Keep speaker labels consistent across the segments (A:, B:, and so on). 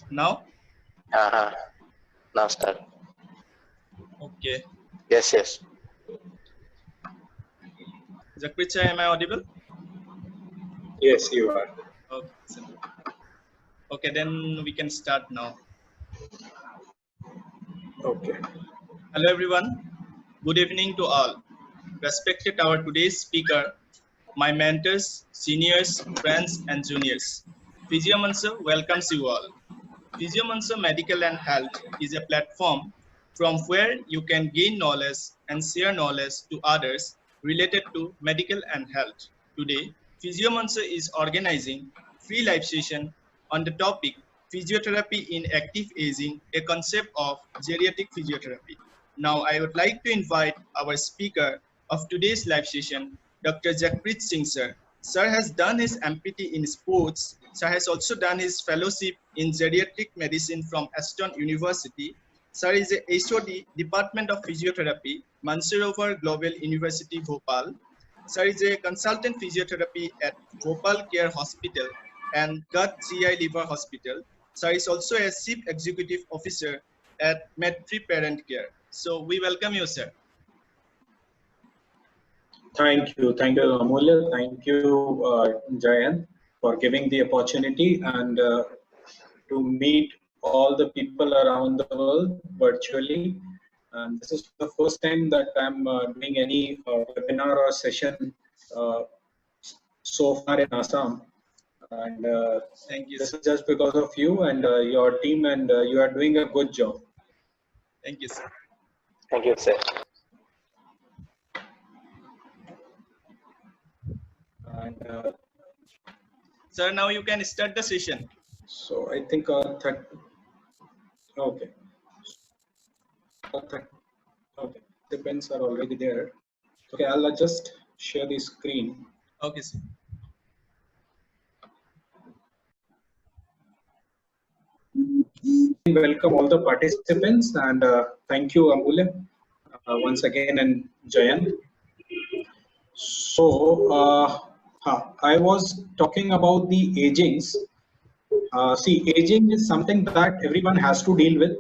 A: Now?
B: Now start.
A: Okay.
B: Yes.
A: Jakrit sir, am I audible?
C: Yes, you are.
A: Okay. Okay, then we can start now.
C: Okay.
A: Hello everyone. Good evening to all. Respected our today's speaker, my mentors, seniors, friends and juniors. Physiomancer welcomes you all. Physiomancer Medical and Health is a platform from where you can gain knowledge and share knowledge to others related to medical and health. Today, Physiomancer is organizing free live session on the topic Physiotherapy in Active Aging, a concept of geriatric physiotherapy. Now, I would like to invite our speaker of today's live session, Dr. Jakrit Singh sir. Sir has done his MPT in sports. Sir has also done his fellowship in geriatric medicine from Aston University. Sir is a HOD, Department of Physiotherapy, Mansarovar Global University, Bhopal. Sir is a consultant physiotherapy at Bhopal Care Hospital and Gut GI Liver Hospital. Sir is also a Chief Executive Officer at Medtree Parent Care. So we welcome you, sir.
C: Thank you, Amulya. Thank you, Jayant, for giving the opportunity and to meet all the people around the world virtually. And this is the first time that I'm doing any webinar or session so far in Assam. And
A: Thank you,
C: this
A: sir.
C: is just because of you and your team, and you are doing a good job.
A: Thank you, sir.
B: Thank you, sir.
C: And
A: Sir, now you can start the session.
C: so I think okay. Okay, the pens are already there. Okay, I'll just share the screen.
A: Okay, sir.
C: Welcome all the participants and thank you, Amulya, once again, and Jayant. So, I was talking about the agings. See, aging is something that everyone has to deal with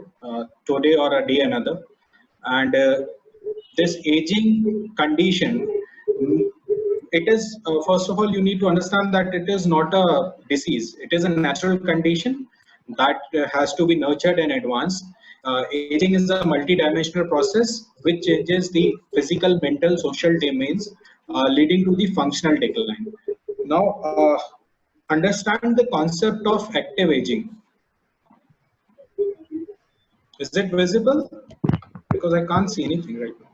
C: today or a day another. And this aging condition, it is, first of all, you need to understand that it is not a disease. It is a natural condition that has to be nurtured and advanced. Aging is a multidimensional process which changes the physical, mental, social domains, leading to the functional decline. Now, understand the concept of active aging. Is it visible? Because I can't see anything right now.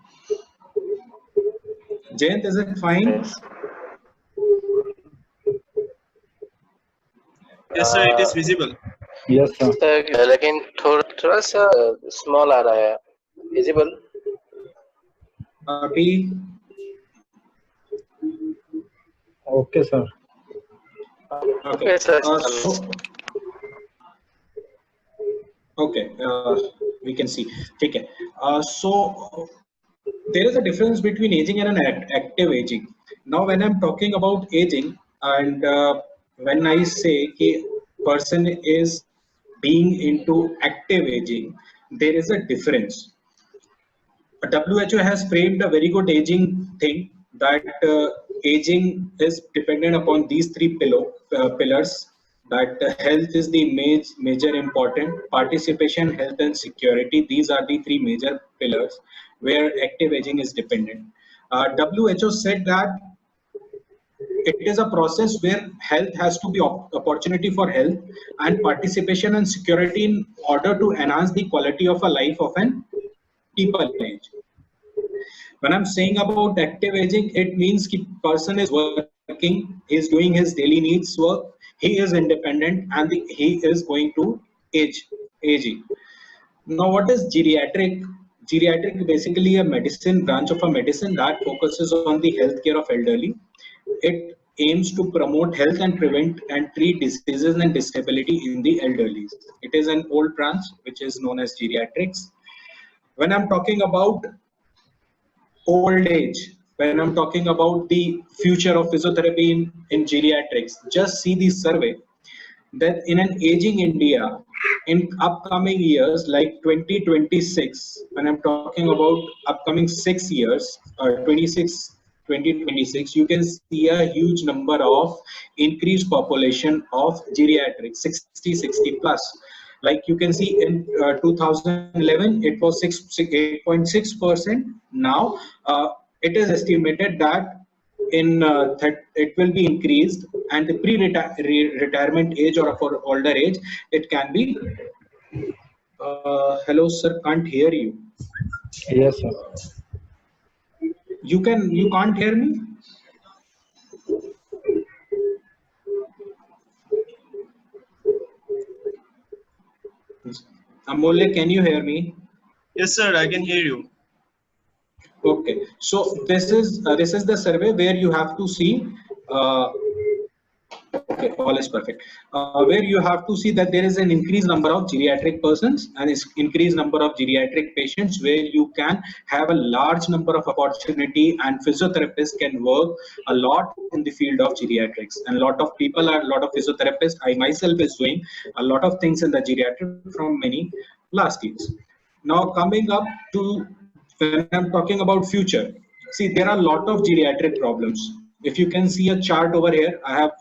C: Jayant, is it fine?
B: Yes.
A: Yes, sir, it is visible.
D: Yes, sir.
B: लेकिन थोड़ा सा small आ रहा है. Visible?
C: Abhi,
D: Okay, sir.
B: Okay, sir.
C: Okay, we can see. Okay. So there is a difference between aging and an active aging. Now, when I'm talking about aging, and when I say a person is being into active aging, there is a difference. WHO has framed a very good aging thing, that aging is dependent upon these three pillars, that health is the major important, participation, health and security. These are the three major pillars where active aging is dependent. WHO said that it is a process where health has to be opportunity for health and participation and security in order to enhance the quality of a life of an people age. When I'm saying about active aging, it means the person is working, he is doing his daily needs work, he is independent, and he is going to aging. Now, what is geriatric? Geriatric is basically a medicine branch of a medicine that focuses on the healthcare of elderly. It aims to promote health and prevent and treat diseases and disability in the elderly. It is an old branch which is known as geriatrics. When I'm talking about old age, when I'm talking about the future of physiotherapy in geriatrics, just see the survey that in an aging India, in upcoming years like 2026, when I'm talking about upcoming 6 years, 2026, you can see a huge number of increased population of geriatrics, 60 plus. Like you can see in 2011, it was 8.6%. Now it is estimated that it will be increased, and the retirement age or for older age, it can be. Hello, sir, can't hear you.
D: Yes, sir.
C: You can't hear me? Amolya, can you hear me?
A: Yes, sir, I can hear you.
C: Okay, so this is the survey where you have to see. Okay, all is perfect. Where you have to see that there is an increased number of geriatric persons and increased number of geriatric patients, where you can have a large number of opportunity, and physiotherapists can work a lot in the field of geriatrics. And a lot of physiotherapists. I myself is doing a lot of things in the geriatric from many last years. Now coming up to when I'm talking about future, see there are a lot of geriatric problems. If you can see a chart over here, I have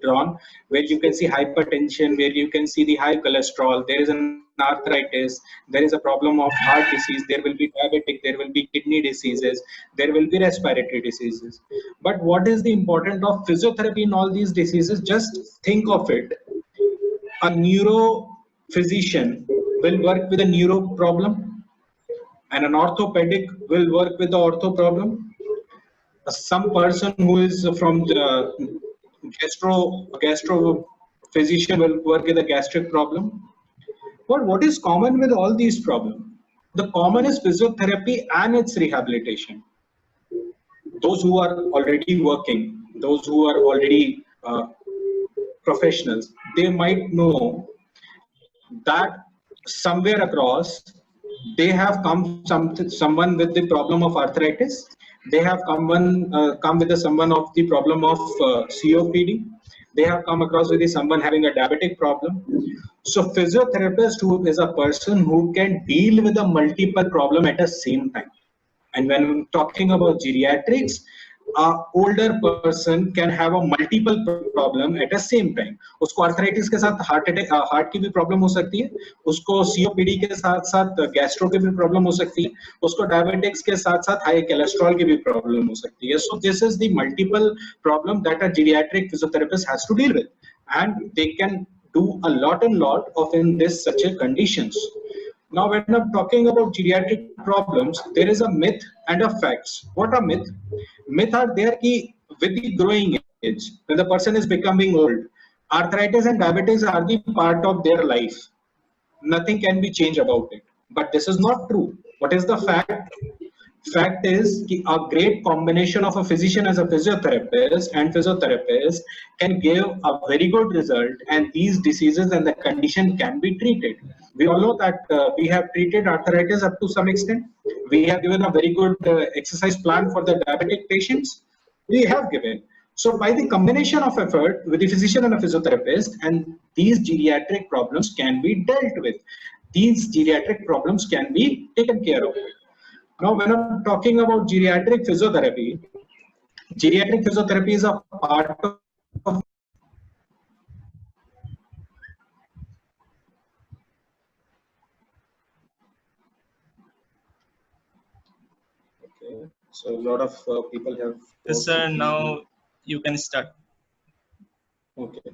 C: drawn, where you can see hypertension, where you can see the high cholesterol, there is an arthritis, there is a problem of heart disease, there will be diabetic, there will be kidney diseases, there will be respiratory diseases. But what is the importance of physiotherapy in all these diseases? Just think of it. A neuro physician will work with a neuro problem, and an orthopedic will work with the ortho problem. Some person who is from the gastro physician will work with a gastric problem. But what is common with all these problems? The common is physiotherapy and its rehabilitation. Those who are already working, those who are already professionals, they might know that somewhere across they have someone with the problem of arthritis, they have come with someone of the problem of COPD, they have come across with someone having a diabetic problem. So physiotherapist who is a person who can deal with a multiple problem at the same time. And when I'm talking about geriatrics, a older person can have a multiple problem at the same time. उसको arthritis के साथ heart की भी problem हो सकती है, उसको COPD के साथ साथ gastro की भी problem हो सकती है, उसको diabetics के साथ साथ high cholesterol की भी problem हो सकती है. So this is the multiple problem that a geriatric physiotherapist has to deal with, and they can do a lot of in this such a conditions. Now, when I'm talking about geriatric problems, there is a myth and a facts. What are myth? Myth are there ki with the growing age, when the person is becoming old, arthritis and diabetes are the part of their life. Nothing can be changed about it. But this is not true. What is the fact? Fact is a great combination of a physician as a physiotherapist and physiotherapist can give a very good result, and these diseases and the condition can be treated. We all know that we have treated arthritis up to some extent. We have given a very good exercise plan for the diabetic patients. We have given. So by the combination of effort with the physician and a physiotherapist, and these geriatric problems can be dealt with. These geriatric problems can be taken care of. Now, when I'm talking about geriatric physiotherapy is a part of okay. So a lot of people have.
A: Yes, sir, now you can start.
C: Okay.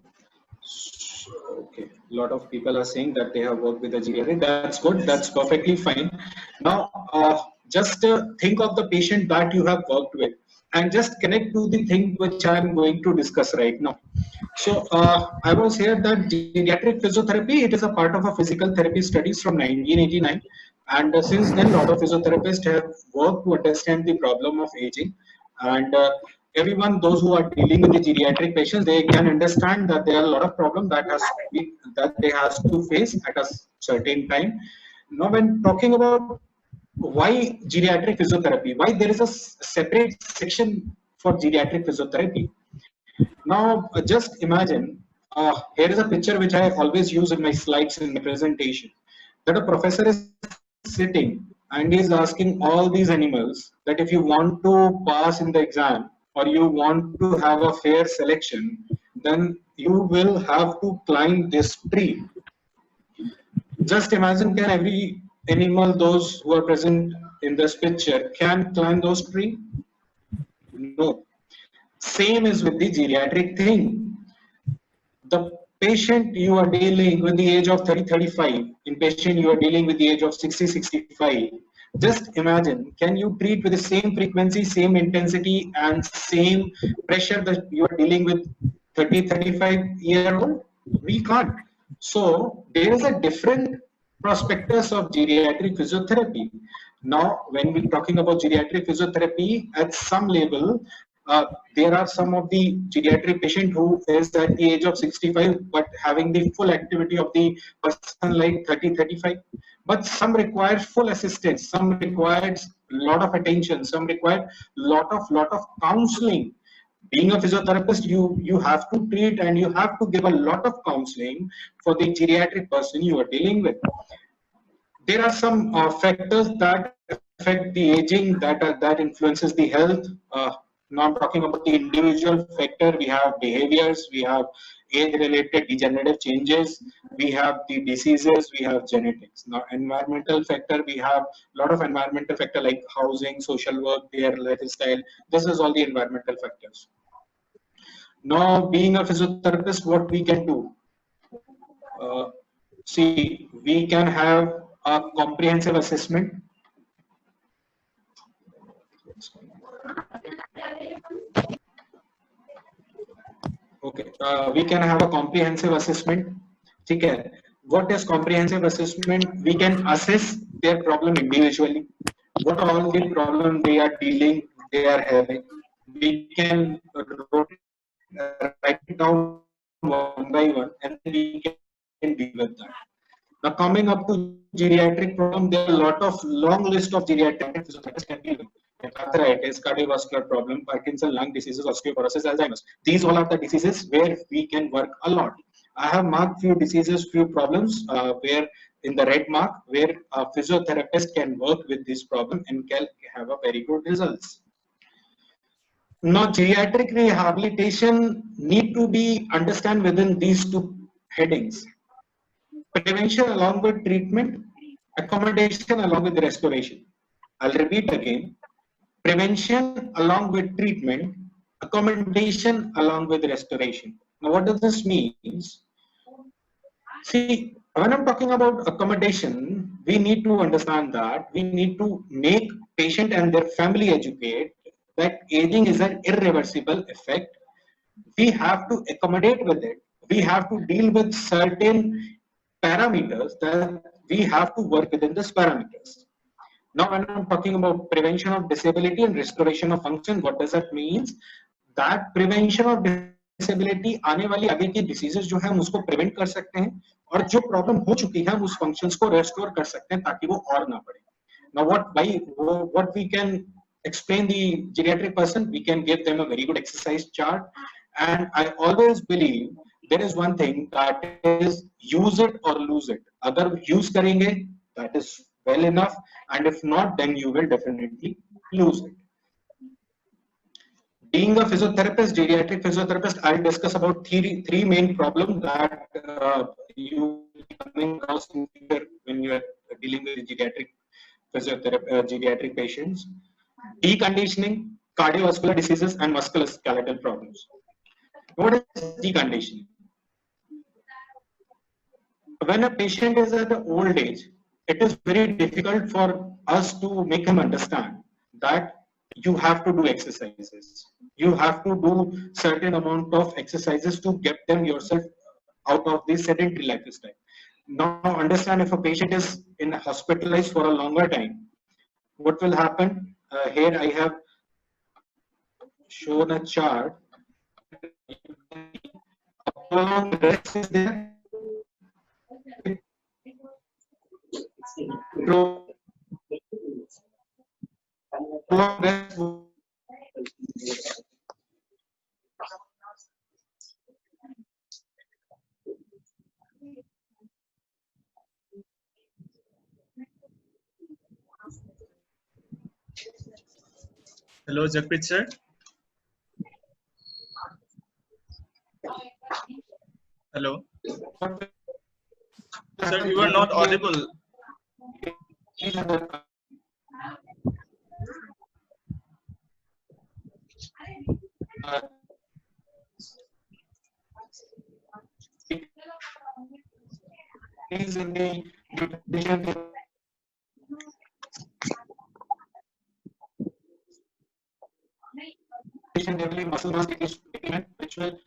C: Okay, a lot of people are saying that they have worked with the geriatric. That's good. That's perfectly fine. Now, just think of the patient that you have worked with, and just connect to the thing which I am going to discuss right now. So, I was here that geriatric physiotherapy, it is a part of a physical therapy studies from 1989, and since then, a lot of physiotherapists have worked to understand the problem of aging, and everyone, those who are dealing with the geriatric patients, they can understand that there are a lot of problems that they has to face at a certain time. Now, when talking about why geriatric physiotherapy, why there is a separate section for geriatric physiotherapy. Now, just imagine Here is a picture which I always use in my slides in my presentation. That a professor is sitting and he is asking all these animals that if you want to pass in the exam or you want to have a fair selection, then you will have to climb this tree. Just imagine, can every animal, those who are present in this picture, can climb those trees? No. Same is with the geriatric thing. The patient you are dealing with the age of 30, 35, in patient you are dealing with the age of 60, 65. Just imagine, can you treat with the same frequency, same intensity, and same pressure that you are dealing with 30, 35-year-old? We can't. So there is a different prospectus of geriatric physiotherapy. Now, when we're talking about geriatric physiotherapy, at some level, there are some of the geriatric patient who is at the age of 65 but having the full activity of the person like 30, 35. But some require full assistance, some requires a lot of attention, some require lot of counseling. Being a physiotherapist, you have to treat and you have to give a lot of counseling for the geriatric person you are dealing with. There are some factors that affect the aging that influences the health. Now I'm talking about the individual factor. We have behaviors, we have age-related degenerative changes, we have the diseases, we have genetics. Now environmental factor, we have a lot of environmental factor like housing, social work, their lifestyle. This is all the environmental factors. Now, being a physiotherapist, what we can do? See, we can have a comprehensive assessment. Okay, we can have a comprehensive assessment. Okay, what is comprehensive assessment? We can assess their problem individually. What all the problem they are dealing, they are having. We can write it down one by one, and then we can deal with that. Now, coming up to geriatric problem, there are a lot of long list of geriatric physiotherapists can deal with. Like arthritis, cardiovascular problem, Parkinson, lung diseases, osteoporosis, Alzheimer's. These all are the diseases where we can work a lot. I have marked few diseases, few problems where in the red mark where a physiotherapist can work with this problem and can have a very good results. Now, geriatric rehabilitation need to be understand within these two headings. Prevention along with treatment, accommodation along with restoration. I'll repeat again. Prevention along with treatment, accommodation along with restoration. Now, what does this mean? See, when I'm talking about accommodation, we need to understand that we need to make patient and their family educate that aging is an irreversible effect. We have to accommodate with it. We have to deal with certain parameters that we have to work within these parameters. Now, when I'm talking about prevention of disability and restoration of function, what does that mean? That prevention of disability आने वाली आगे की diseases जो है हम उसको prevent कर सकते हैं और जो problem हो चुकी है हम उस functions को restore कर सकते हैं ताकि वो और ना बढ़े. Now, what we can explain the geriatric person, we can give them a very good exercise chart, and I always believe there is one thing that is use it or lose it. अगर use करेंगे, that is well enough, and if not, then you will definitely lose it. Being a physiotherapist, geriatric physiotherapist, I'll discuss about three main problems that you coming across in future when you are dealing with geriatric geriatric patients. Deconditioning, cardiovascular diseases, and musculoskeletal problems. What is deconditioning? When a patient is at an old age, it is very difficult for us to make him understand that you have to do exercises. You have to do certain amount of exercises to get them yourself out of this sedentary lifestyle. Now, understand if a patient is hospitalized for a longer time, what will happen? Here I have shown a chart. A prolonged rest is there. Prolonged rest.
A: Hello, Jakrit sir. Hello. Sir, you are not audible.
C: Is in the nutrition developing muscle mass decrease, which will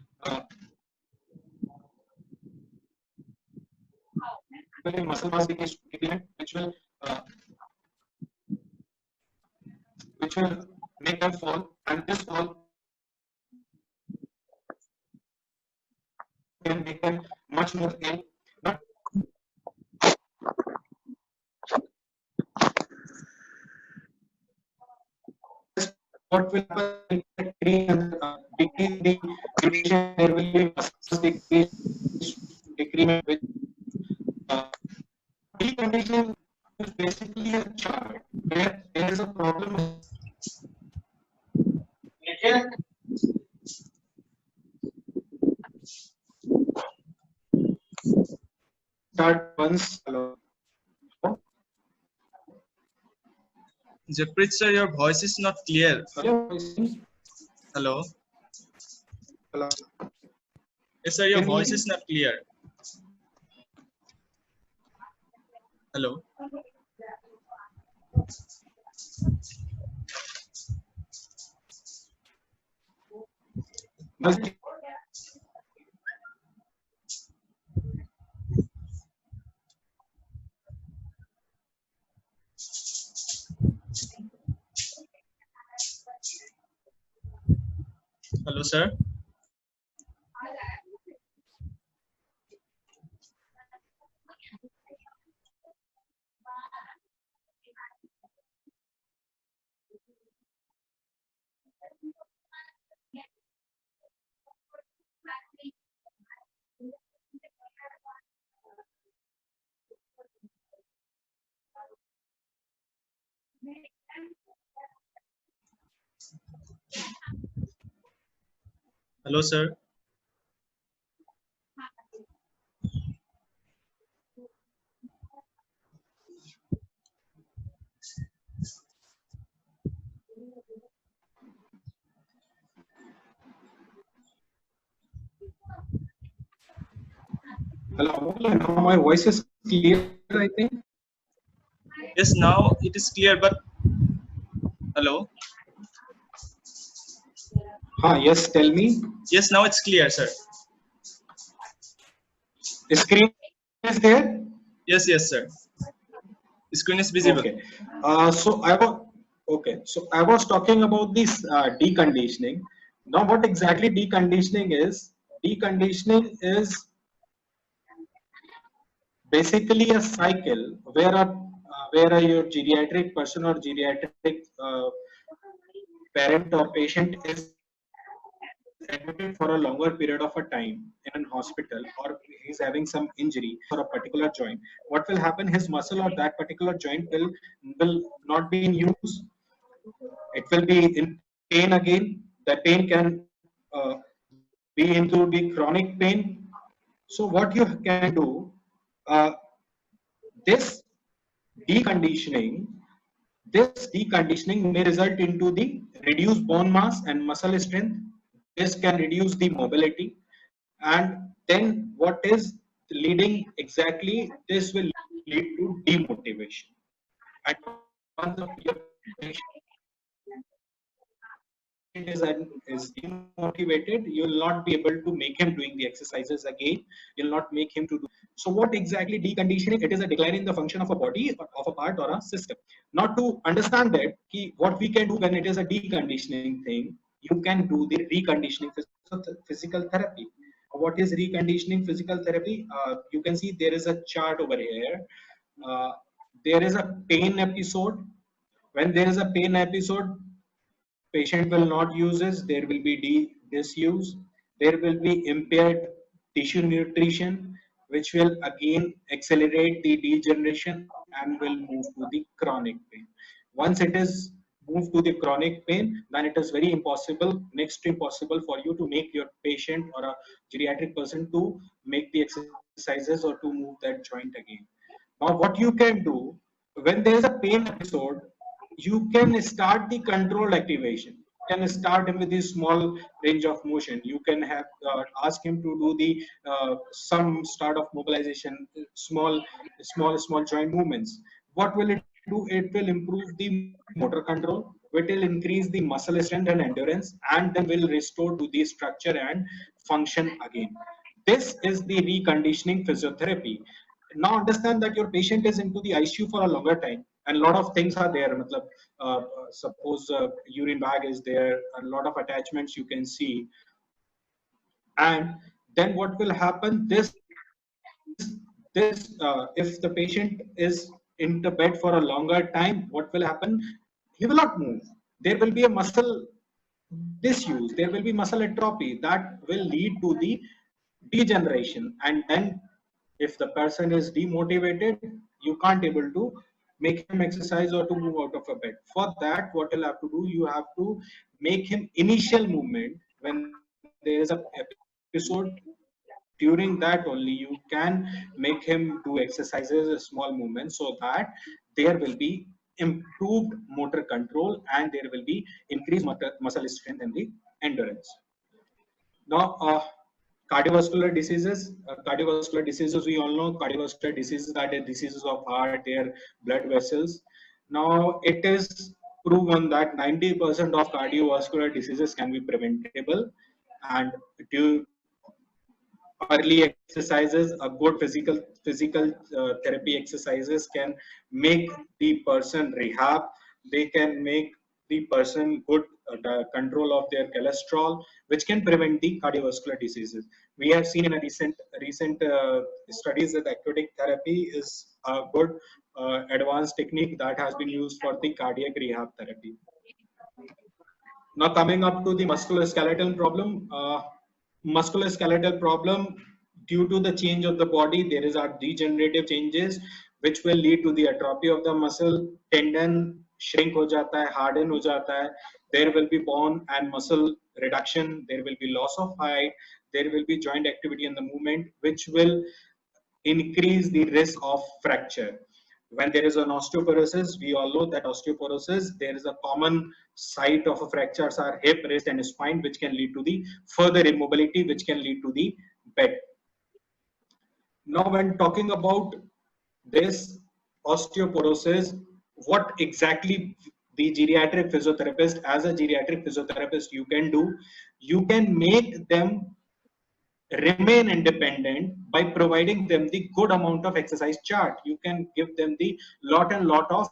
C: muscle mass decrease, which will make them fall, and this fall can make them much more ill. But what will happen in decrease the duration, there will be muscle decrease with deconditioning is basically a chart where there is a problem. Start once.
A: Jakrit sir, your voice is not clear. Hello.
C: Hello.
A: Yes, sir, your voice is not clear. Hello. Hello, sir. Hello, sir.
C: Hello. Now my voice is clear, I think.
A: Yes, now it is clear, but hello.
C: Yes, tell me.
A: Yes, now it's clear, sir.
C: The screen is there?
A: Yes, yes, sir. The screen is visible.
C: Okay. So I was talking about this deconditioning. Now, what exactly deconditioning is? Deconditioning is basically a cycle where your geriatric person or geriatric parent or patient is admitted for a longer period of a time in a hospital, or he's having some injury for a particular joint. What will happen? His muscle or that particular joint will not be in use. It will be in pain again. The pain can uh, be into the chronic pain. So what you can do, uh, this deconditioning, this deconditioning may result into the reduced bone mass and muscle strength. This can reduce the mobility, and then what is leading exactly? This will lead to demotivation. And once your patient is demotivated, you will not be able to make him doing the exercises again. You'll not make him to do. So what exactly deconditioning? It is a decline in the function of a body or of a part or a system. Not to understand that what we can do when it is a deconditioning thing, you can do the reconditioning physical therapy. What is reconditioning physical therapy? You can see there is a chart over here. There is a pain episode. When there is a pain episode, patient will not use this, there will be disuse, there will be impaired tissue nutrition, which will again accelerate the degeneration and will move to the chronic pain. Once it is move to the chronic pain, then it is very impossible, next to impossible for you to make your patient or a geriatric person to make the exercises or to move that joint again. Now, what you can do when there is a pain episode, you can start the controlled activation. You can start him with a small range of motion. You can have ask him to do the some start of mobilization, small joint movements. What will it do? It will improve the motor control. It will increase the muscle strength and endurance, and then will restore to the structure and function again. This is the reconditioning physiotherapy. Now understand that your patient is into the ICU for a longer time, and a lot of things are there. Matlab, suppose urine bag is there, a lot of attachments you can see, and then what will happen? If the patient is in the bed for a longer time, what will happen? He will not move. There will be a muscle disuse. There will be muscle atrophy that will lead to the degeneration, and then if the person is demotivated, you can't able to make him exercise or to move out of a bed. For that, what you'll have to do, you have to make him initial movement when there is a episode. During that only you can make him do exercises, a small movement, so that there will be improved motor control and there will be increased muscle strength and the endurance. Now, cardiovascular diseases, we all know cardiovascular diseases are the diseases of heart, their blood vessels. Now, it is proven that 90% of cardiovascular diseases can be preventable, and due early exercises, a good physical therapy exercises can make the person rehab. They can make the person good control of their cholesterol, which can prevent the cardiovascular diseases. We have seen in a recent studies that aquatic therapy is a good advanced technique that has been used for the cardiac rehab therapy. Now coming up to the musculoskeletal problem, musculoskeletal problem, due to the change of the body, there is our degenerative changes, which will lead to the atrophy of the muscle, tendon shrink ho jata hai, harden ho jata hai, there will be bone and muscle reduction, there will be loss of height, there will be joint activity in the movement, which will increase the risk of fracture. When there is an osteoporosis, we all know that osteoporosis, there is a common site of fractures are hip, wrist, and spine, which can lead to the further immobility, which can lead to the bed. Now, when talking about this osteoporosis, what exactly the geriatric physiotherapist, as a geriatric physiotherapist, you can make them remain independent by providing them the good amount of exercise chart. You can give them the lot of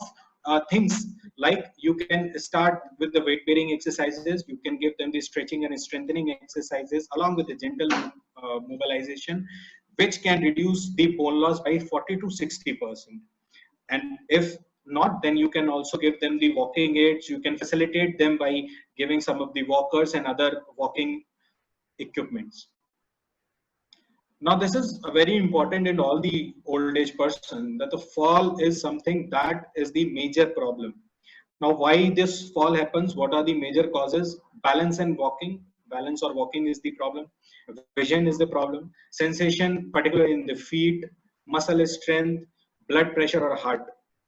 C: things, like you can start with the weight bearing exercises, you can give them the stretching and strengthening exercises along with the gentle mobilization, which can reduce the bone loss by 40 to 60%. And if not, then you can also give them the walking aids. You can facilitate them by giving some of the walkers and other walking equipments. Now, this is very important in all the old age person, that the fall is something that is the major problem. Now, why this fall happens? What are the major causes? Balance and walking. Balance or walking is the problem. Vision is the problem. Sensation, particularly in the feet, muscle strength, blood pressure or heart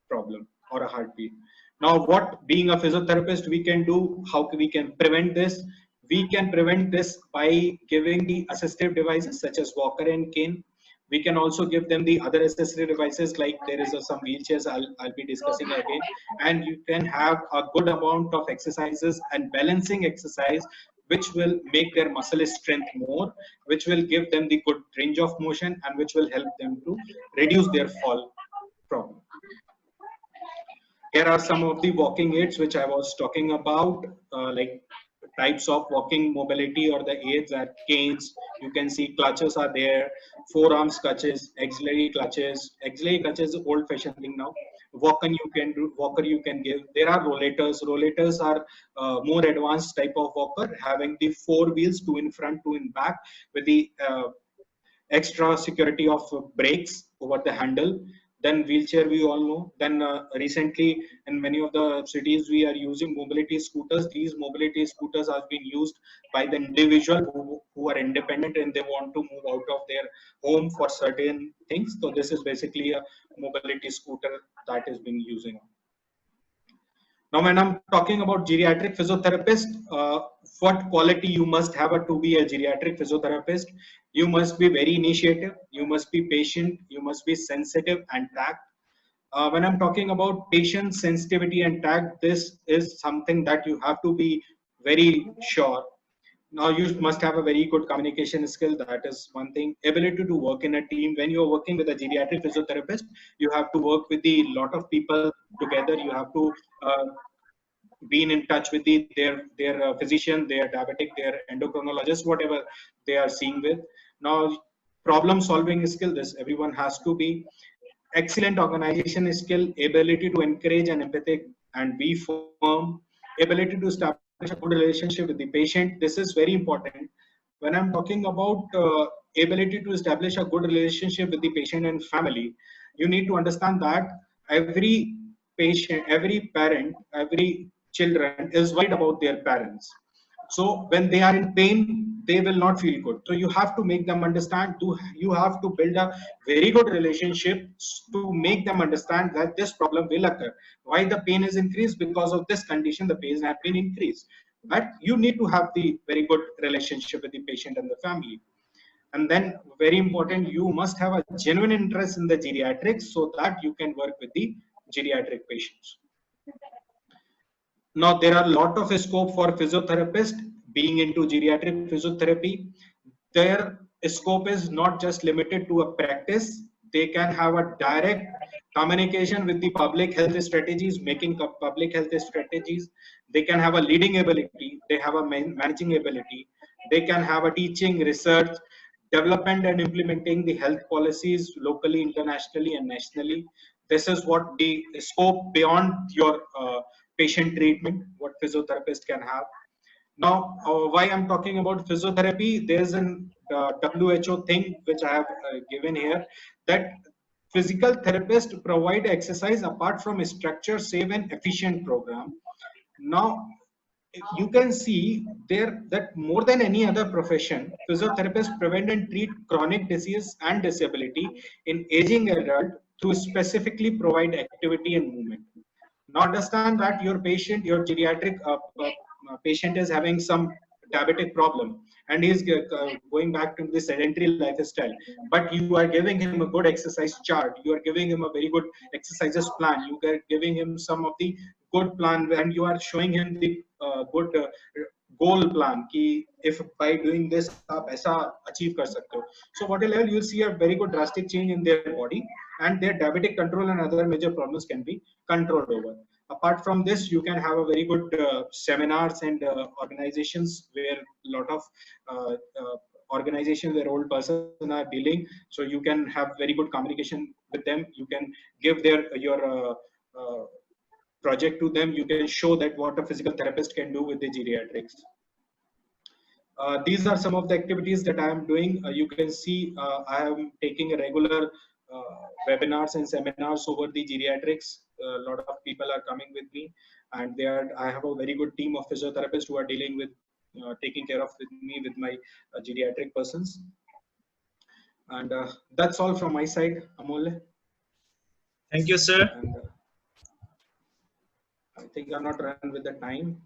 C: problem or a heartbeat. Now, what being a physiotherapist we can do? How we can prevent this? We can prevent this by giving the assistive devices such as walker and cane. We can also give them the other assistive devices, like there is some wheelchairs I'll be discussing again, and you can have a good amount of exercises and balancing exercise, which will make their muscle strength more, which will give them the good range of motion, and which will help them to reduce their fall problem. Here are some of the walking aids which I was talking about, like types of walking mobility or the aids are canes. You can see clutches are there, forearms clutches, auxiliary clutches. Auxiliary clutches is old fashioned thing now. Walker you can do, walker you can give. There are rollators. Rollators are more advanced type of walker, having the 4 wheels, 2 in front, 2 in back, with the extra security of brakes over the handle. Then wheelchair, we all know. Then recently in many of the cities we are using mobility scooters. These mobility scooters are being used by the individual who are independent and they want to move out of their home for certain things. So this is basically a mobility scooter that is being using. Now, when I'm talking about geriatric physiotherapist, what quality you must have to be a geriatric physiotherapist? You must be very initiative, you must be patient, you must be sensitive and tact. When I'm talking about patient sensitivity and tact, this is something that you have to be very sure. Now, you must have a very good communication skill. That is one thing. Ability to work in a team. When you're working with a geriatric physiotherapist, you have to work with a lot of people together. You have to been in touch with their physician, their diabetic, their endocrinologist, whatever they are seeing with. Now, problem solving skill, this everyone has to be. Excellent organization skill, ability to encourage and empathic and be firm, ability to establish a good relationship with the patient. This is very important. When I'm talking about ability to establish a good relationship with the patient and family, you need to understand that every patient, every parent, every children is worried about their parents. So when they are in pain, they will not feel good. So you have to make them understand. You have to build a very good relationship to make them understand that this problem will occur. Why the pain is increased? Because of this condition, the pain has been increased. But you need to have the very good relationship with the patient and the family. And then very important, you must have a genuine interest in the geriatrics so that you can work with the geriatric patients. Now, there are a lot of scope for physiotherapists being into geriatric physiotherapy. Their scope is not just limited to a practice. They can have a direct communication with the public health strategies, making public health strategies. They can have a leading ability. They have a managing ability. They can have a teaching, research, development and implementing the health policies locally, internationally, and nationally. This is what the scope beyond your patient treatment, what physiotherapist can have. Now, why I'm talking about physiotherapy, there's an WHO thing which I have given here, that physical therapists provide exercise apart from a structure, safe and efficient program. Now, you can see there that more than any other profession, physiotherapists prevent and treat chronic disease and disability in aging adult through specifically provide activity and movement. Now understand that your patient, your geriatric patient is having some diabetic problem and he is going back to the sedentary lifestyle, but you are giving him a good exercise chart, you are giving him a very good exercises plan, you are giving him some of the good plan, and you are showing him the good goal plan ki if by doing this aap aisa achieve kar sakte ho. So what will you'll see a very good drastic change in their body, and their diabetic control and other major problems can be controlled over. Apart from this, you can have a very good seminars and organizations where a lot of organizations where old person are dealing, so you can have very good communication with them. You can give your project to them. You can show that what a physical therapist can do with the geriatrics. These are some of the activities that I am doing. You can see I am taking a regular webinars and seminars over the geriatrics. A lot of people are coming with me, and I have a very good team of physiotherapists who are dealing with taking care of with me with my geriatric persons. And that's all from my side, Amol.
A: Thank you, sir.
C: And I think I'm not running with the time.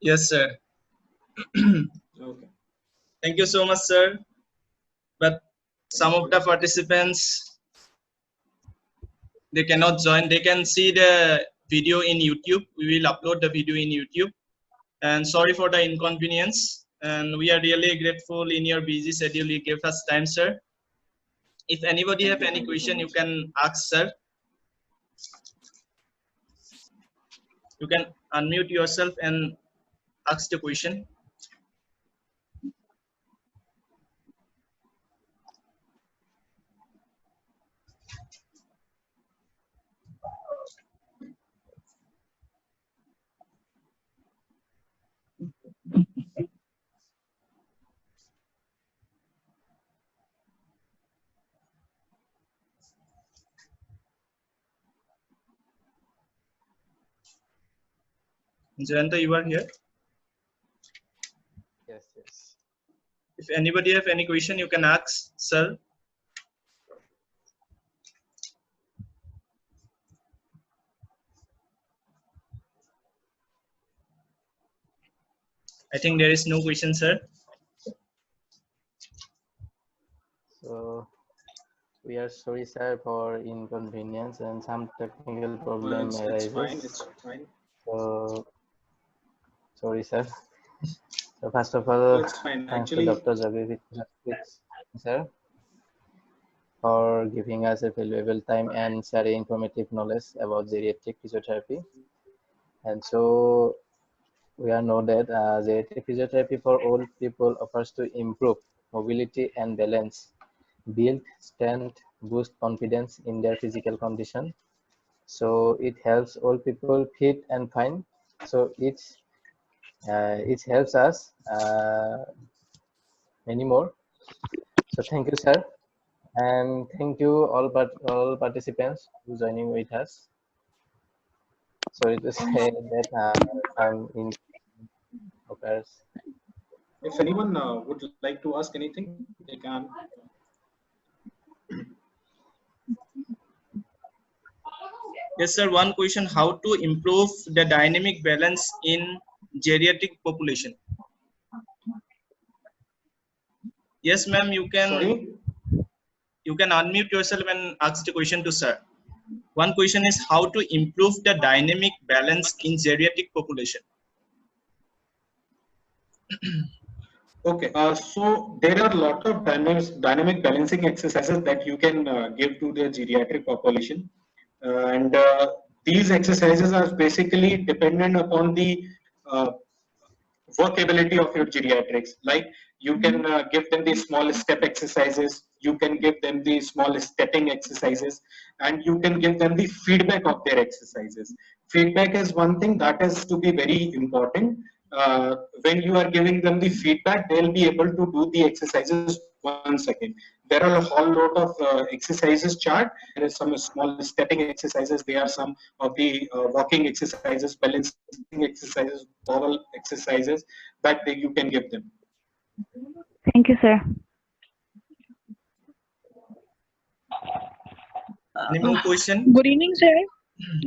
A: Yes, sir.
C: Okay.
A: Thank you so much, sir. But some of the participants, they cannot join. They can see the video in YouTube. We will upload the video in YouTube. And sorry for the inconvenience. And we are really grateful in your busy schedule. You gave us time, sir. If anybody have any question, you can ask, sir. You can unmute yourself and ask the question. Jayanta, you are here.
B: Yes, yes.
A: If anybody have any question, you can ask, sir. I think there is no question, sir.
B: So we are sorry, sir, for inconvenience and some technical problem
C: It's fine.
B: arises.
C: It's fine.
B: So sorry, sir. So first of
C: No,
B: all,
C: it's fine.
B: thanks to
C: Actually,
B: Dr. Jagvir, sir, for giving us a valuable time and sharing informative knowledge about geriatric physiotherapy. And so we all know that geriatric physiotherapy for old people offers to improve mobility and balance, build strength, boost confidence in their physical condition. So it helps old people fit and fine. So it helps us many more. So thank you, sir, and thank you all participants who joining with us. Sorry to say that some in occurs.
C: if anyone would like to ask anything, they can.
A: Yes, sir. One question: how to improve the dynamic balance in geriatric population? Yes, ma'am.
C: Sorry.
A: You can unmute yourself and ask the question to sir. One question is how to improve the dynamic balance in geriatric population.
C: Okay, so there are a lot of dynamic balancing exercises that you can give to the geriatric population, and these exercises are basically dependent upon the uh, workability of your geriatrics. Like you can give them the small step exercises, you can give them the small stepping exercises, and you can give them the feedback of their exercises. Feedback is one thing that is to be very important. When you are giving them the feedback, they'll be able to do the exercises once again. There are a whole lot of exercises chart. There is some small stepping exercises. There are some of the walking exercises, balancing exercises, bowel exercises that you can give them.
E: Thank you, sir.
A: Any more question?
E: Good evening, sir.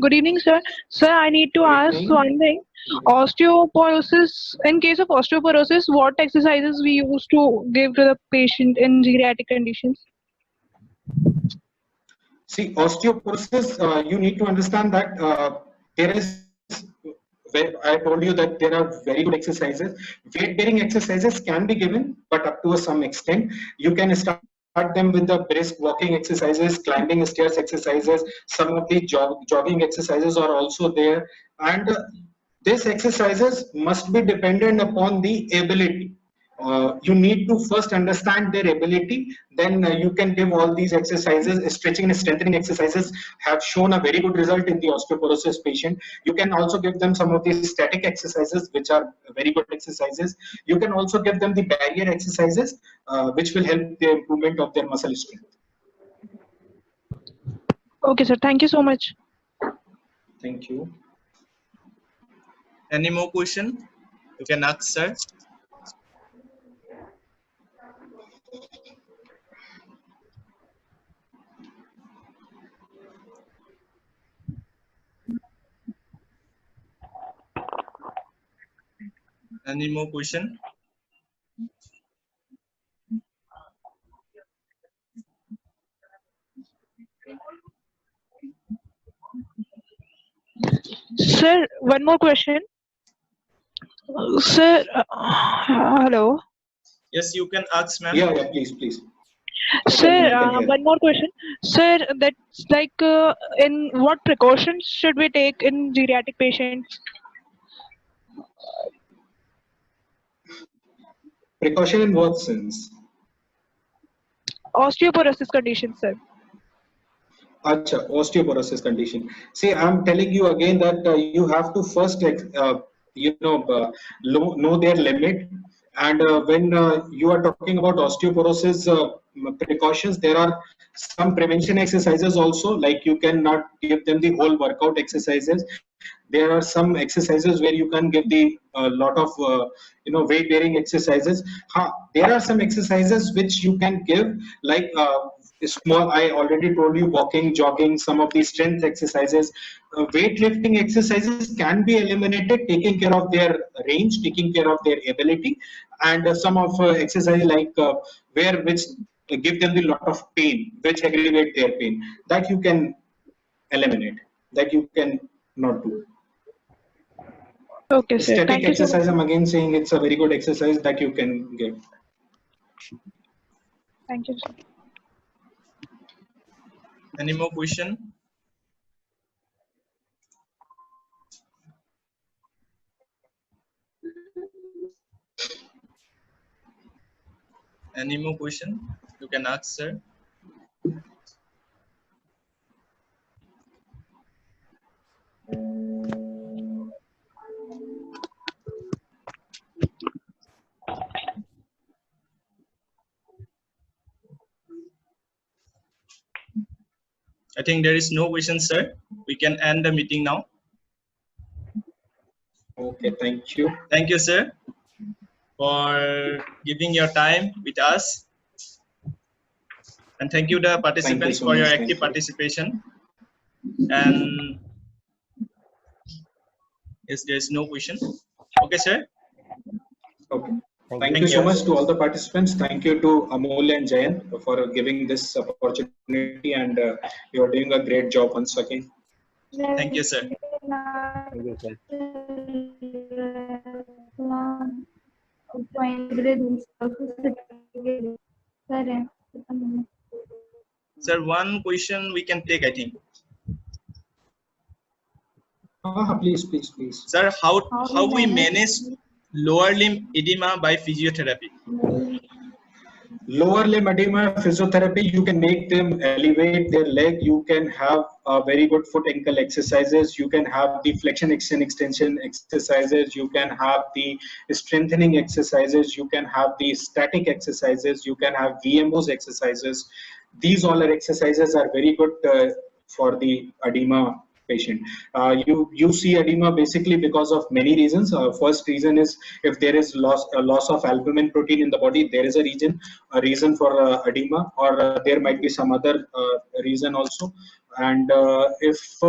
E: Good evening, sir. Sir, I need to
C: Good
E: ask
C: evening.
E: one thing. Osteoporosis, in case of osteoporosis, what exercises we used to give to the patient in geriatric conditions?
C: See, osteoporosis, you need to understand that there is, I told you that there are very good exercises. Weight bearing exercises can be given, but up to some extent. You can start them with the brisk walking exercises, climbing stairs exercises. Some of the jogging exercises are also there. And these exercises must be dependent upon the ability. You need to first understand their ability, then you can give all these exercises. Stretching and strengthening exercises have shown a very good result in the osteoporosis patient. You can also give them some of these static exercises, which are very good exercises. You can also give them the barrier exercises, which will help the improvement of their muscle strength.
E: Okay, sir. Thank you so much.
C: Thank you.
A: Any more question? You can ask, sir. Any more question?
E: Sir, one more question. Sir, hello.
A: Yes, you can ask, ma'am.
C: Yeah, please.
E: Sir,
C: I can hear.
E: one more question. Sir, that's like in what precautions should we take in geriatric patients?
C: Precaution in what sense?
E: Osteoporosis condition, sir.
C: Acha, osteoporosis condition. See, I'm telling you again that you have to first, know their limit, And when you are talking about osteoporosis precautions, there are some prevention exercises also, like you cannot give them the whole workout exercises. There are some exercises where you can give the lot of weight bearing exercises. There are some exercises which you can give, like small, I already told you, walking, jogging, some of the strength exercises. Weightlifting exercises can be eliminated, taking care of their range, taking care of their ability. And some of exercise like which give them the lot of pain, which aggravate their pain, that you can eliminate, that you can not do.
E: Okay, sir.
C: Static
E: Thank you so much.
C: exercise, I'm again saying it's a very good exercise that you can give.
E: Thank you, sir.
A: Any more question? Any more question? You can ask, sir. I think there is no question, sir. We can end the meeting now.
C: Okay, thank you.
A: Thank you, sir, for giving your time with us. And thank you, the participants,
C: so
A: for your
C: much.
A: active participation. And yes, there is no question. Okay, sir.
C: Okay.
B: Thank
C: Thank
B: you.
C: you so much to all the participants. Thank you to Amol and Jayan for giving this opportunity, and you are doing a great job once again.
A: Thank you, sir.
B: Thank you, sir.
A: Sir, one question we can take, I think.
C: Please.
A: Sir, how we manage lower limb edema by physiotherapy?
C: Lower limb edema physiotherapy, you can make them elevate their leg. You can have very good foot ankle exercises. You can have the flexion extension exercises. You can have the strengthening exercises. You can have the static exercises. You can have VMOs exercises. These all are exercises are very good for the edema patient. You see edema basically because of many reasons. First reason is if there is loss of albumin protein in the body, there is a reason for edema, or there might be some other reason also. And if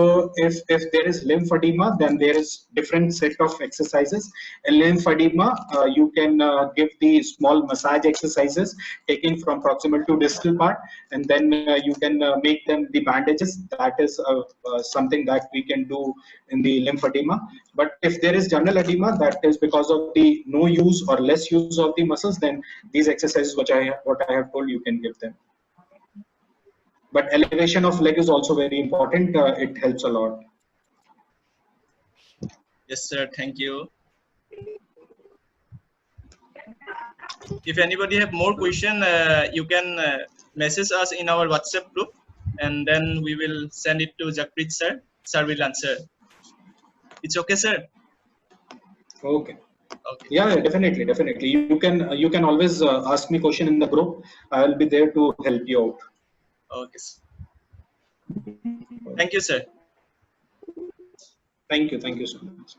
C: there is lymphedema, then there is different set of exercises. In lymphedema, you can give the small massage exercises taking from proximal to distal part, and then you can make them the bandages. That is something that we can do in the lymphedema. But if there is general edema, that is because of the no use or less use of the muscles, then these exercises what I have told, you can give them. But elevation of leg is also very important. It helps a lot.
A: Yes, sir. Thank you. If anybody have more question, you can message us in our WhatsApp group, and then we will send it to Jakpreet sir. Sir will answer. It's okay, sir?
C: Okay.
A: Okay.
C: Yeah, definitely. You can always ask me question in the group. I will be there to help you out.
A: Okay, sir. Thank you, sir.
C: Thank you so much.